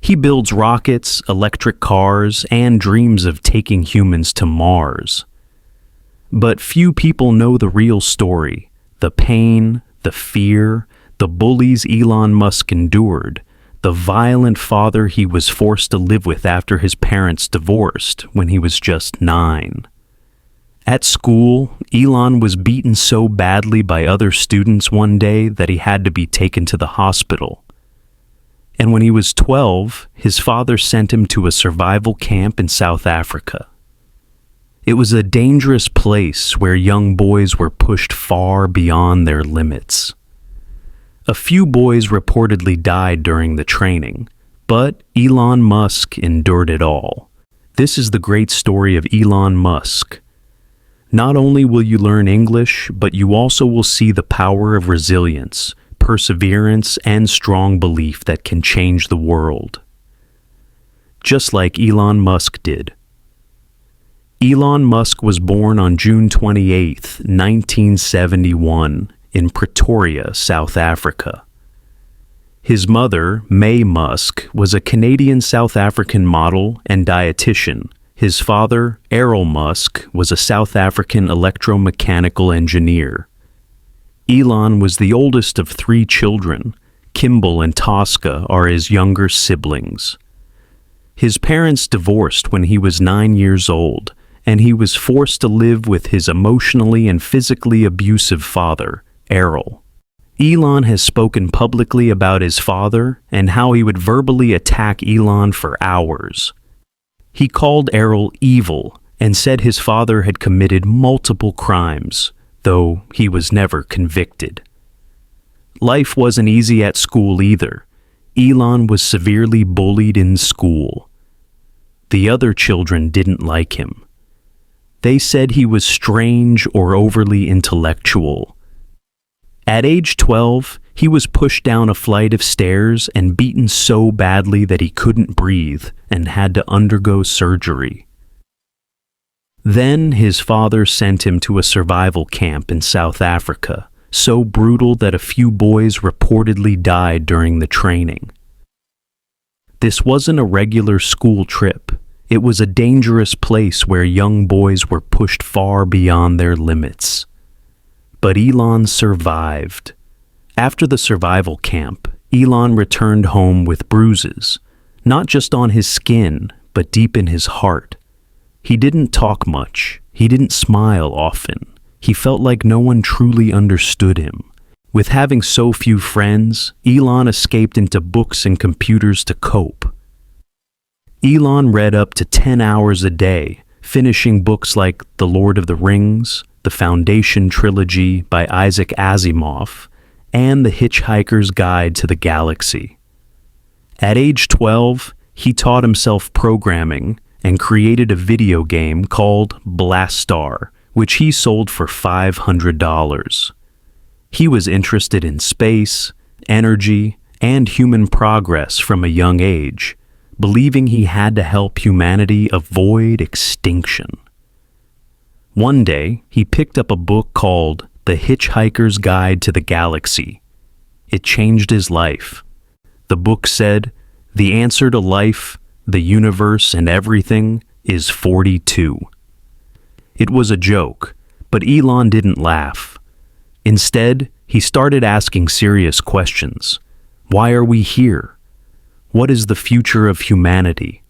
He builds rockets, electric cars, and dreams of taking humans to Mars. But few people know the real story, the pain, the fear, the bullies Elon Musk endured, the violent father he was forced to live with after his parents divorced when he was just 9. At school, Elon was beaten so badly by other students one day that he had to be taken to the hospital. And when he was 12, his father sent him to a survival camp in South Africa. It was a dangerous place where young boys were pushed far beyond their limits. A few boys reportedly died during the training, but Elon Musk endured it all. This is the great story of Elon Musk. Not only will you learn English, but you also will see the power of resilience, perseverance, and strong belief that can change the world. Just like Elon Musk did. Elon Musk was born on June 28, 1971, in Pretoria, South Africa. His mother, May Musk, was a Canadian-South African model and dietitian. His father, Errol Musk, was a South African electromechanical engineer. Elon was the oldest of 3 children. Kimball and Tosca are his younger siblings. His parents divorced when he was 9 years old, and he was forced to live with his emotionally and physically abusive father, Errol. Elon has spoken publicly about his father and how he would verbally attack Elon for hours. He called Errol evil and said his father had committed multiple crimes, though he was never convicted. Life wasn't easy at school either. Elon was severely bullied in school. The other children didn't like him. They said he was strange or overly intellectual. At age 12, he was pushed down a flight of stairs and beaten so badly that he couldn't breathe and had to undergo surgery. Then his father sent him to a survival camp in South Africa, so brutal that a few boys reportedly died during the training. This wasn't a regular school trip. It was a dangerous place where young boys were pushed far beyond their limits. But Elon survived. After the survival camp, Elon returned home with bruises, not just on his skin, but deep in his heart. He didn't talk much. He didn't smile often. He felt like no one truly understood him. With having so few friends, Elon escaped into books and computers to cope. Elon read up to 10 hours a day, finishing books like The Lord of the Rings, The Foundation Trilogy by Isaac Asimov, and The Hitchhiker's Guide to the Galaxy. At age 12, he taught himself programming and created a video game called Blastar, which he sold for $500. He was interested in space, energy, and human progress from a young age, believing he had to help humanity avoid extinction. One day, he picked up a book called The Hitchhiker's Guide to the Galaxy. It changed his life. The book said, "The answer to life, the universe, and everything is 42. It was a joke, but Elon didn't laugh. Instead, he started asking serious questions. Why are we here? What is the future of humanity?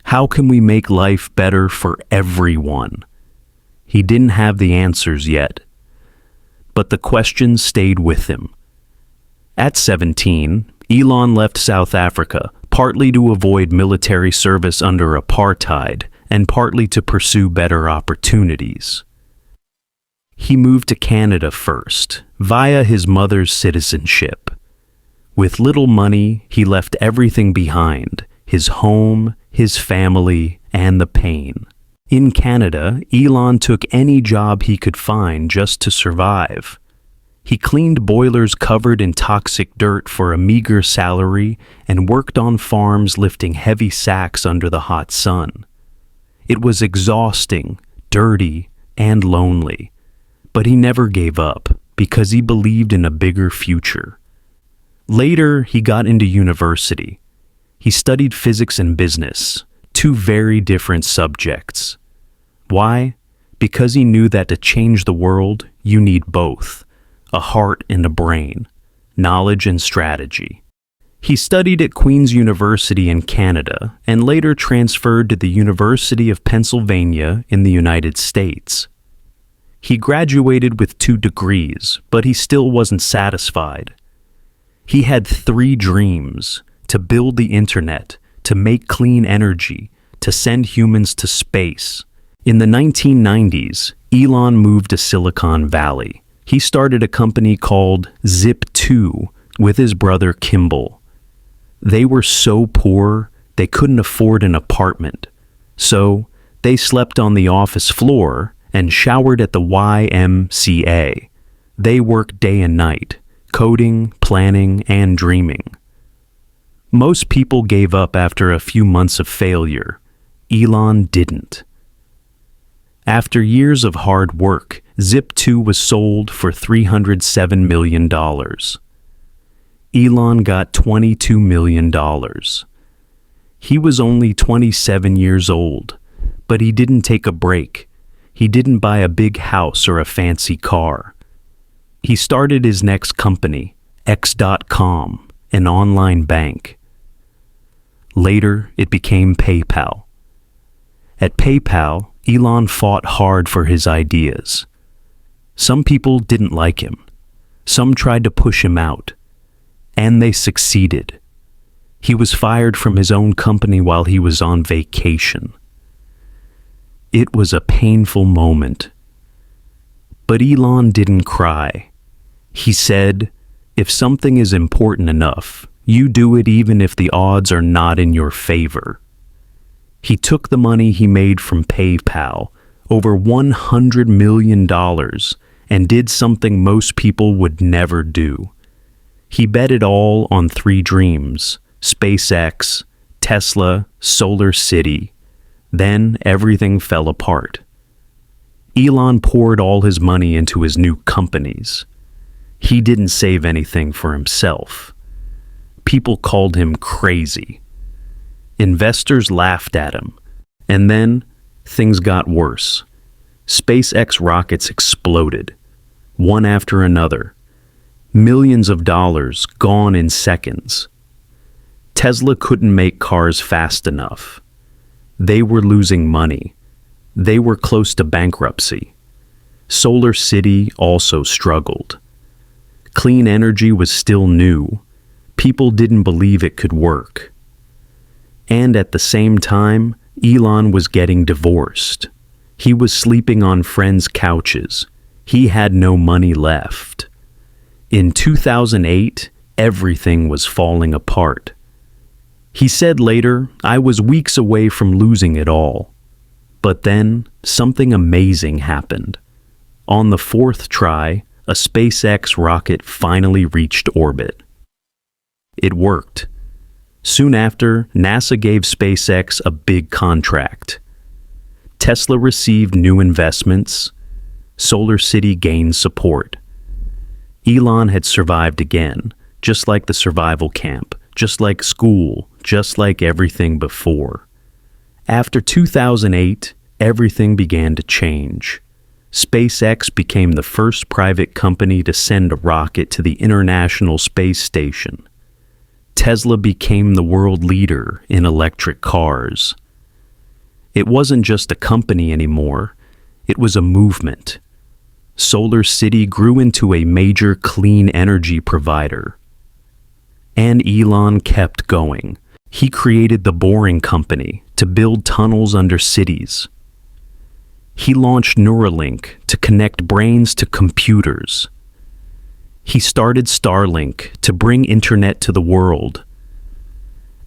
How can we make life better for everyone? He didn't have the answers yet, but the questions stayed with him. At 17, Elon left South Africa, partly to avoid military service under apartheid and partly to pursue better opportunities. He moved to Canada first, via his mother's citizenship. With little money, he left everything behind, his home, his family, and the pain. In Canada, Elon took any job he could find just to survive. He cleaned boilers covered in toxic dirt for a meager salary and worked on farms lifting heavy sacks under the hot sun. It was exhausting, dirty, and lonely, but he never gave up because he believed in a bigger future. Later, he got into university. He studied physics and business, two very different subjects. Why? Because he knew that to change the world, you need both, a heart and a brain, knowledge and strategy. He studied at Queen's University in Canada and later transferred to the University of Pennsylvania in the United States. He graduated with 2 degrees, but he still wasn't satisfied. He had 3 dreams: to build the internet, to make clean energy, to send humans to space. In the 1990s, Elon moved to Silicon Valley. He started a company called Zip2 with his brother Kimball. They were so poor, they couldn't afford an apartment. So, they slept on the office floor and showered at the YMCA. They worked day and night, coding, planning, and dreaming. Most people gave up after a few months of failure. Elon didn't. After years of hard work, Zip2 was sold for $307 million. Elon got $22 million. He was only 27 years old, but he didn't take a break. He didn't buy a big house or a fancy car. He started his next company, X.com, an online bank. Later, it became PayPal. At PayPal, Elon fought hard for his ideas. Some people didn't like him. Some tried to push him out. And they succeeded. He was fired from his own company while he was on vacation. It was a painful moment. But Elon didn't cry. He said, "If something is important enough, you do it even if the odds are not in your favor." He took the money he made from PayPal, over $100 million, and did something most people would never do. He bet it all on 3 dreams: SpaceX, Tesla, Solar City. Then everything fell apart. Elon poured all his money into his new companies. He didn't save anything for himself. People called him crazy. Investors laughed at him. And then things got worse. SpaceX rockets exploded, one after another. Millions of dollars gone in seconds. Tesla couldn't make cars fast enough. They were losing money. They were close to bankruptcy. Solar City also struggled. Clean energy was still new. People didn't believe it could work. And at the same time, Elon was getting divorced. He was sleeping on friends' couches. He had no money left. In 2008, everything was falling apart. He said later, "I was weeks away from losing it all." But then, something amazing happened. On the 4th try, a SpaceX rocket finally reached orbit. It worked. Soon after, NASA gave SpaceX a big contract. Tesla received new investments. Solar City gained support. Elon had survived again, just like the survival camp, just like school, just like everything before. After 2008, everything began to change. SpaceX became the first private company to send a rocket to the International Space Station. Tesla became the world leader in electric cars. It wasn't just a company anymore, it was a movement. Solar City grew into a major clean energy provider. And Elon kept going. He created the Boring Company to build tunnels under cities. He launched Neuralink to connect brains to computers. He started Starlink to bring internet to the world.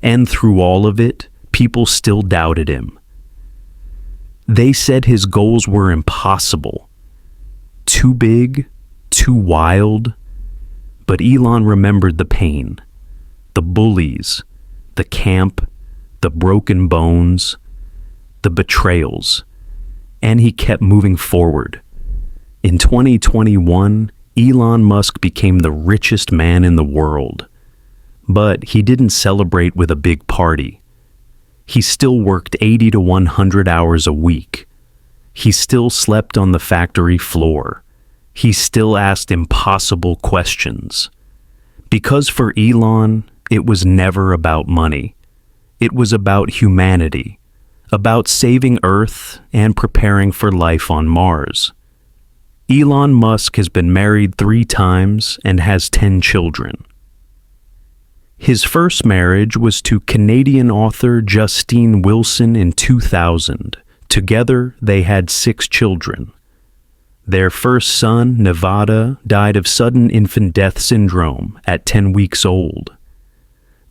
And through all of it, people still doubted him. They said his goals were impossible. Too big, too wild. But Elon remembered the pain, the bullies, the camp, the broken bones, the betrayals, and he kept moving forward. In 2021, Elon Musk became the richest man in the world. but he didn't celebrate with a big party. He still worked 80 to 100 hours a week. He still slept on the factory floor. He still asked impossible questions. Because for Elon, it was never about money. It was about humanity, about saving Earth and preparing for life on Mars. Elon Musk has been married 3 times and has 10 children. His first marriage was to Canadian author Justine Wilson in 2000. Together, they had 6 children. Their first son, Nevada, died of sudden infant death syndrome at 10 weeks old.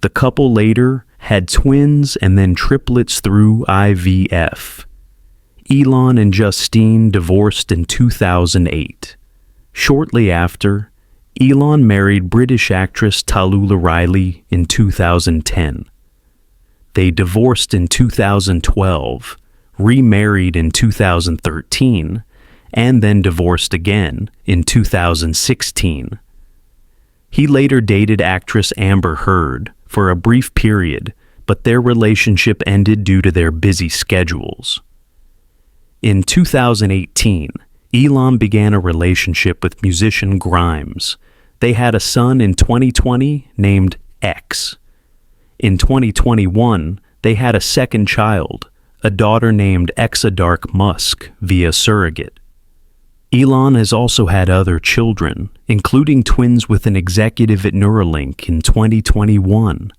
The couple later had twins and then triplets through IVF. Elon and Justine divorced in 2008. Shortly after, Elon married British actress Talulah Riley in 2010. They divorced in 2012, remarried in 2013, and then divorced again in 2016. He later dated actress Amber Heard for a brief period, but their relationship ended due to their busy schedules. In 2018, Elon began a relationship with musician Grimes. They had a son in 2020 named X. In 2021, they had a second child, a daughter named Exadark Musk, via surrogate. Elon has also had other children, including twins with an executive at Neuralink in 2021.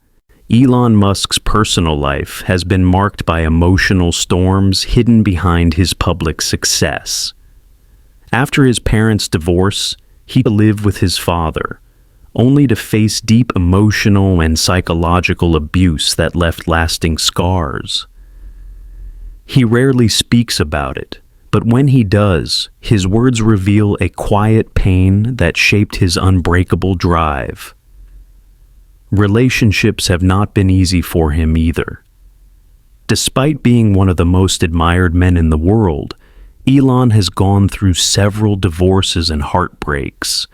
Elon Musk's personal life has been marked by emotional storms hidden behind his public success. After his parents' divorce, he lived with his father, only to face deep emotional and psychological abuse that left lasting scars. He rarely speaks about it, but when he does, his words reveal a quiet pain that shaped his unbreakable drive. Relationships have not been easy for him either. Despite being one of the most admired men in the world, Elon has gone through several divorces and heartbreaks,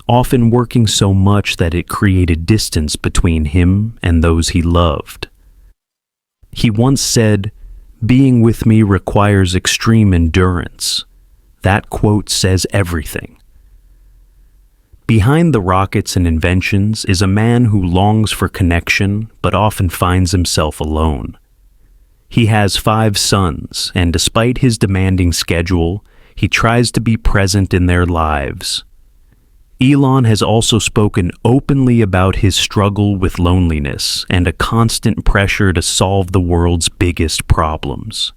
often working so much that it created distance between him and those he loved. He once said, "Being with me requires extreme endurance." That quote says everything. Behind the rockets and inventions is a man who longs for connection but often finds himself alone. He has 5 sons, and despite his demanding schedule, he tries to be present in their lives. Elon has also spoken openly about his struggle with loneliness and a constant pressure to solve the world's biggest problems.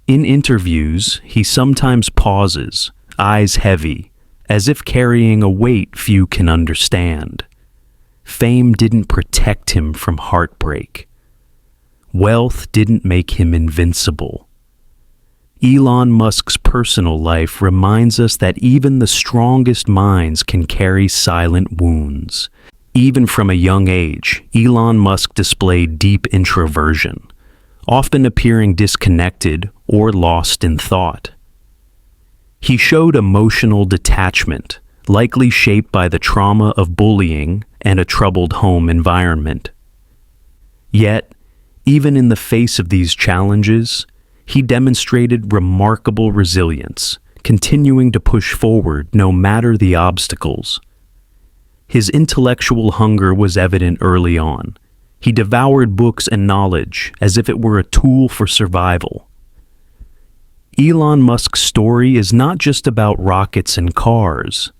In interviews, he sometimes pauses, eyes heavy, as if carrying a weight few can understand. Fame didn't protect him from heartbreak. Wealth didn't make him invincible. Elon Musk's personal life reminds us that even the strongest minds can carry silent wounds. Even from a young age, Elon Musk displayed deep introversion, often appearing disconnected or lost in thought. He showed emotional detachment, likely shaped by the trauma of bullying and a troubled home environment. Yet, even in the face of these challenges, he demonstrated remarkable resilience, continuing to push forward no matter the obstacles. His intellectual hunger was evident early on. He devoured books and knowledge as if it were a tool for survival. Elon Musk's story is not just about rockets and cars.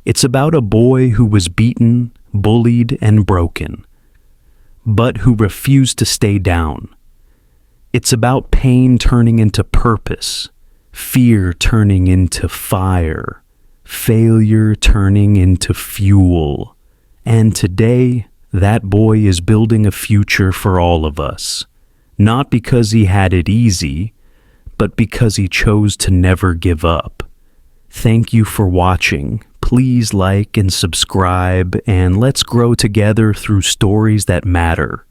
It's about a boy who was beaten, bullied, and broken, but who refused to stay down. It's about pain turning into purpose, fear turning into fire, failure turning into fuel. And today, that boy is building a future for all of us, not because he had it easy, but because he chose to never give up. Thank you for watching. Please like and subscribe, and let's grow together through stories that matter.